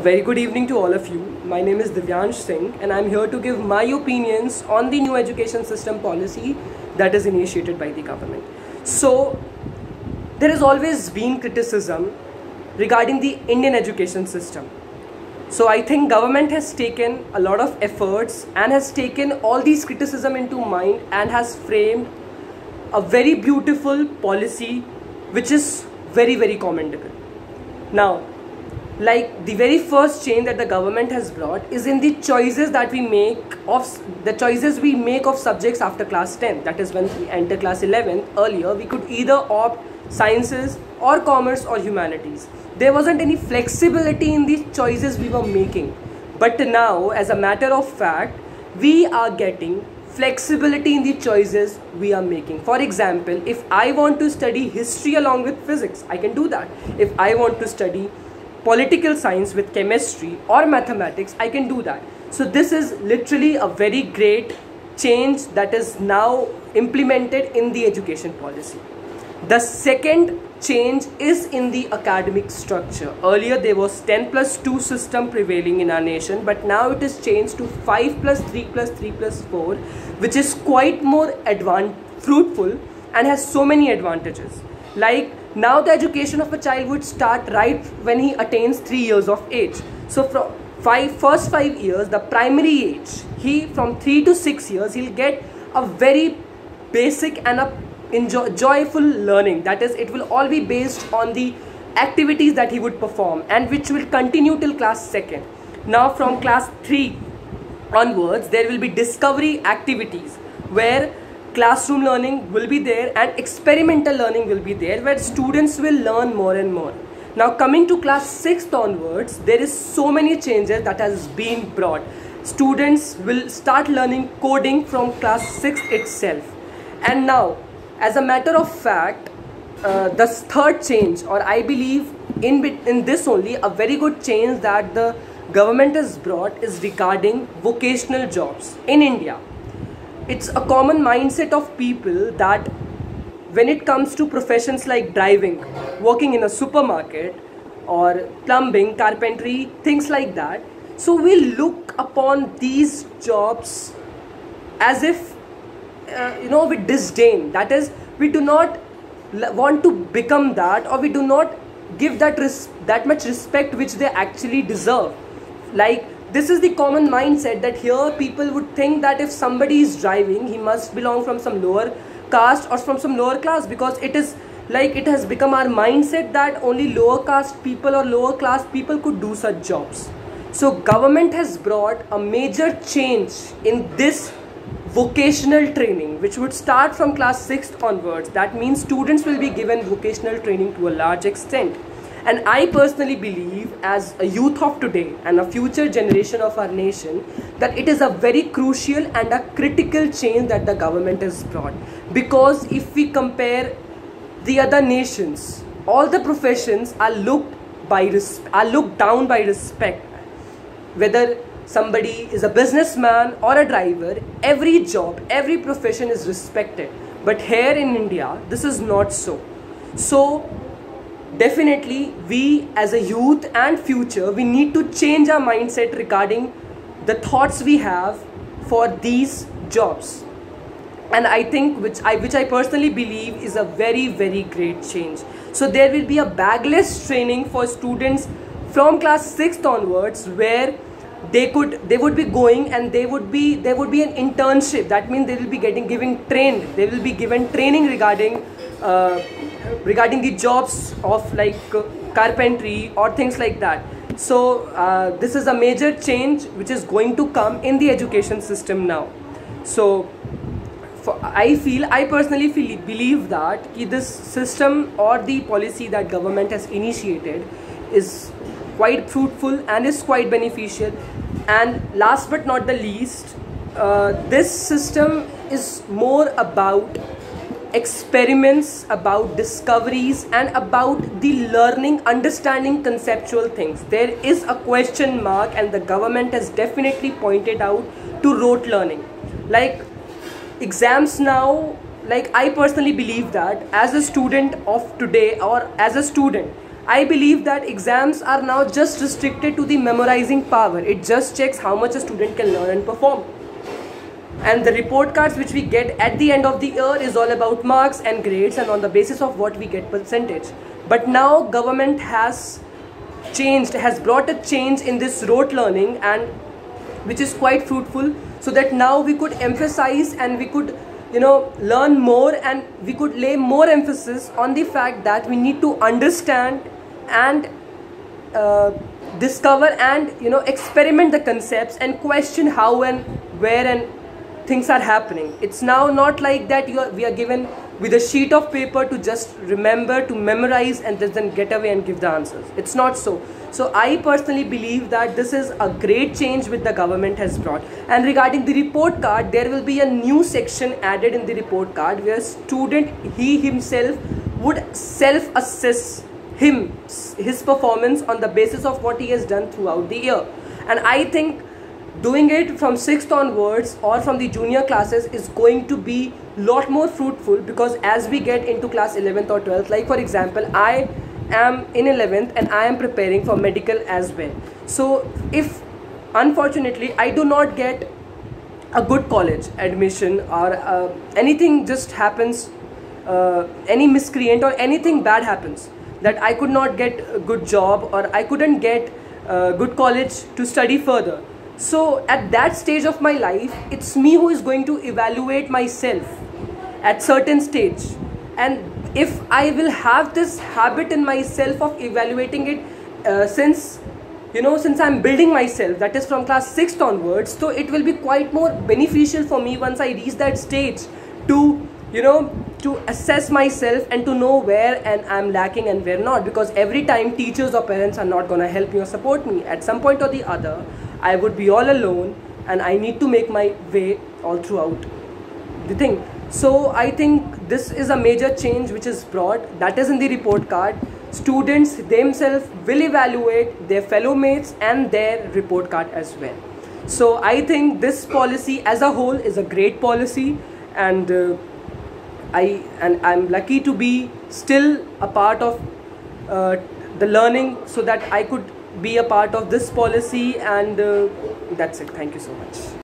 very good evening to all of you. My name is Divyansh Singh and I'm here to give my opinions on the new education system policy that is initiated by the government. So, there has always been criticism regarding the Indian education system. So I think government has taken a lot of efforts and has taken all these criticism into mind and has framed a very beautiful policy which is very commendable. Now, like the very first change that the government has brought is in the choices that we make of subjects after class 10. That is when we enter class 11. Earlier we could either opt sciences or commerce or humanities. There wasn't any flexibility in the choices we were making, but now as a matter of fact we are getting flexibility in the choices we are making. For example, if I want to study history along with physics, I can do that. If I want to study political science with chemistry or mathematics, I can do that. So this is literally a very great change that is now implemented in the education policy. The second change is in the academic structure. Earlier there was 10+2 system prevailing in our nation, but now it is changed to 5+3+3+4, which is quite more fruitful and has so many advantages. Like now the education of a child would start right when he attains 3 years of age. So from first 5 years, the primary age, from 3 to 6 years, he'll get a very basic and a joyful learning. That is, it will all be based on the activities that he would perform and which will continue till class 2nd. Now from class 3 onwards, there will be discovery activities where classroom learning will be there and experimental learning will be there, where students will learn more and more. Now coming to class 6th onwards, there is so many changes that has been brought. Students will start learning coding from class 6th itself. And now, as a matter of fact, the third change, or I believe in this only, a very good change that the government has brought is regarding vocational jobs in India. It's a common mindset of people that when it comes to professions like driving, working in a supermarket, or plumbing, carpentry, things like that, so we look upon these jobs as if with disdain. That is, we do not want to become that, or we do not give that much respect which they actually deserve. Like, this is the common mindset that here people would think that if somebody is driving, he must belong from some lower caste or from some lower class, because it is like it has become our mindset that only lower caste people or lower class people could do such jobs. So government has brought a major change in this vocational training, which would start from class 6th onwards. That means students will be given vocational training to a large extent. And I personally believe, as a youth of today and a future generation of our nation, that it is a very crucial and a critical change that the government has brought. Because if we compare the other nations, all the professions are looked down by respect. Whether somebody is a businessman or a driver, every job, every profession is respected. But here in India, this is not so. So definitely we as a youth and future, we need to change our mindset regarding the thoughts we have for these jobs. And I think which I personally believe is a very great change. So there will be a bagless training for students from class 6th onwards, where they would be going and there would be an internship. That means they will be given training regarding the jobs of like carpentry or things like that. So this is a major change which is going to come in the education system now. So I personally believe that this system or the policy that government has initiated is quite fruitful and is quite beneficial. And last but not the least, this system is more about experiments, about discoveries, and about the learning, understanding conceptual things. There is a question mark, and the government has definitely pointed out to rote learning. Like exams now, like I personally believe that as a student of today, or as a student, I believe that exams are now just restricted to the memorizing power. It just checks how much a student can learn and perform. And the report cards which we get at the end of the year is all about marks and grades, and on the basis of what we get percentage. But now government has brought a change in this rote learning, and which is quite fruitful, so that now we could emphasize and we could learn more, and we could lay more emphasis on the fact that we need to understand and discover and experiment the concepts and question how and where and things are happening. It's now not like that we are given with a sheet of paper to just remember, to memorize, and then get away and give the answers. It's not so. So I personally believe that this is a great change which the government has brought. And regarding the report card, there will be a new section added in the report card where student, he himself would self-assess his performance on the basis of what he has done throughout the year. And I think doing it from 6th onwards or from the junior classes is going to be lot more fruitful, because as we get into class 11th or 12th, like for example, I am in 11th and I am preparing for medical as well. So if unfortunately I do not get a good college admission, or anything just happens, any miscreant or anything bad happens, that I could not get a good job or I couldn't get a good college to study further. So at that stage of my life, it's me who is going to evaluate myself at certain stage. And if I will have this habit in myself of evaluating it since I'm building myself, that is from class 6th onwards, so it will be quite more beneficial for me once I reach that stage to to assess myself and to know where and I'm lacking and where not. Because every time teachers or parents are not going to help me or support me, at some point or the other I would be all alone, and I need to make my way all throughout the thing. So I think this is a major change which is brought, that is in the report card. Students themselves will evaluate their fellow mates and their report card as well. So I think this policy as a whole is a great policy, and I'm lucky to be still a part of the learning, so that I could be a part of this policy, and that's it. Thank you so much.